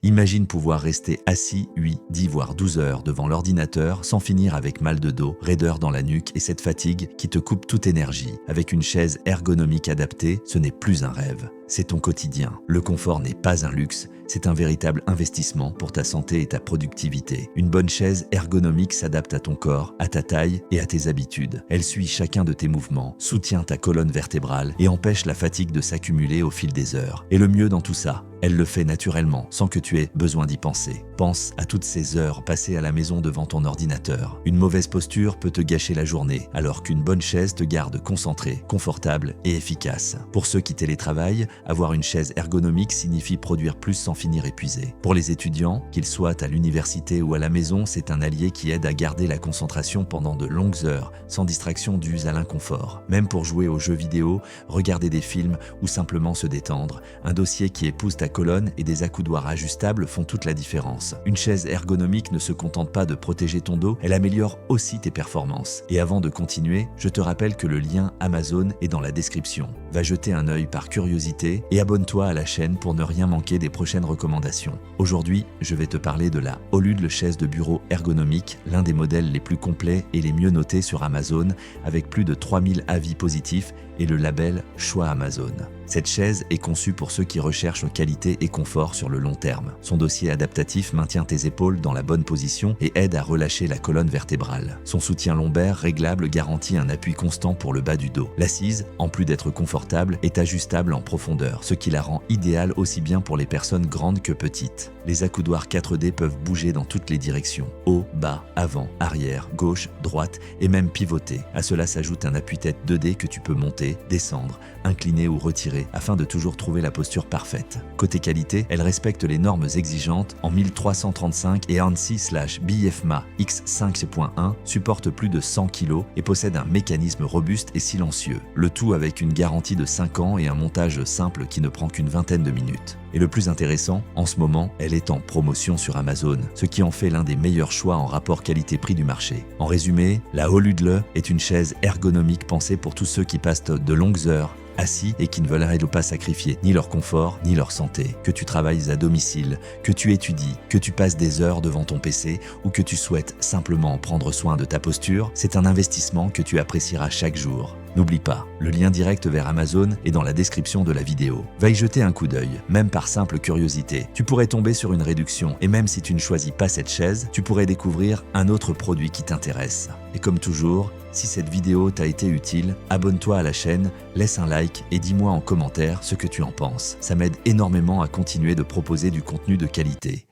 Imagine pouvoir rester assis 8, 10 voire 12 heures devant l'ordinateur sans finir avec mal de dos, raideur dans la nuque et cette fatigue qui te coupe toute énergie. Avec une chaise ergonomique adaptée, ce n'est plus un rêve. C'est ton quotidien. Le confort n'est pas un luxe, c'est un véritable investissement pour ta santé et ta productivité. Une bonne chaise ergonomique s'adapte à ton corps, à ta taille et à tes habitudes. Elle suit chacun de tes mouvements, soutient ta colonne vertébrale et empêche la fatigue de s'accumuler au fil des heures. Et le mieux dans tout ça, elle le fait naturellement, sans que tu aies besoin d'y penser. Pense à toutes ces heures passées à la maison devant ton ordinateur. Une mauvaise posture peut te gâcher la journée, alors qu'une bonne chaise te garde concentré, confortable et efficace. Pour ceux qui télétravaillent, avoir une chaise ergonomique signifie produire plus sans finir épuisé. Pour les étudiants, qu'ils soient à l'université ou à la maison, c'est un allié qui aide à garder la concentration pendant de longues heures, sans distraction due à l'inconfort. Même pour jouer aux jeux vidéo, regarder des films ou simplement se détendre, un dossier qui épouse ta colonne et des accoudoirs ajustables font toute la différence. Une chaise ergonomique ne se contente pas de protéger ton dos, elle améliore aussi tes performances. Et avant de continuer, je te rappelle que le lien Amazon est dans la description. Va jeter un œil par curiosité et abonne-toi à la chaîne pour ne rien manquer des prochaines recommandations. Aujourd'hui, je vais te parler de la Olude chaise de bureau ergonomique, l'un des modèles les plus complets et les mieux notés sur Amazon, avec plus de 3000 avis positifs et le label Choix Amazon. Cette chaise est conçue pour ceux qui recherchent qualité et confort sur le long terme. Son dossier adaptatif maintient tes épaules dans la bonne position et aide à relâcher la colonne vertébrale. Son soutien lombaire réglable garantit un appui constant pour le bas du dos. L'assise, en plus d'être confortable, est ajustable en profondeur, ce qui la rend idéale aussi bien pour les personnes grandes que petites. Les accoudoirs 4D peuvent bouger dans toutes les directions, haut, bas, avant, arrière, gauche, droite et même pivoter. À cela s'ajoute un appui-tête 2D que tu peux monter, descendre, incliner ou retirer afin de toujours trouver la posture parfaite. Côté qualité, elle respecte les normes exigeantes en 1335 et ANSI/BIFMA X5.1 supporte plus de 100 kg et possède un mécanisme robuste et silencieux. Le tout avec une garantie de 5 ans et un montage simple qui ne prend qu'une vingtaine de minutes. Et le plus intéressant, en ce moment, elle est en promotion sur Amazon, ce qui en fait l'un des meilleurs choix en rapport qualité-prix du marché. En résumé, la Olude est une chaise ergonomique pensée pour tous ceux qui passent de longues heures assis et qui ne veulent pas sacrifier ni leur confort ni leur santé. Que tu travailles à domicile, que tu étudies, que tu passes des heures devant ton PC ou que tu souhaites simplement prendre soin de ta posture, c'est un investissement que tu apprécieras chaque jour. N'oublie pas, le lien direct vers Amazon est dans la description de la vidéo. Va y jeter un coup d'œil, même par simple curiosité. Tu pourrais tomber sur une réduction et même si tu ne choisis pas cette chaise, tu pourrais découvrir un autre produit qui t'intéresse. Et comme toujours, si cette vidéo t'a été utile, abonne-toi à la chaîne, laisse un like et dis-moi en commentaire ce que tu en penses. Ça m'aide énormément à continuer de proposer du contenu de qualité.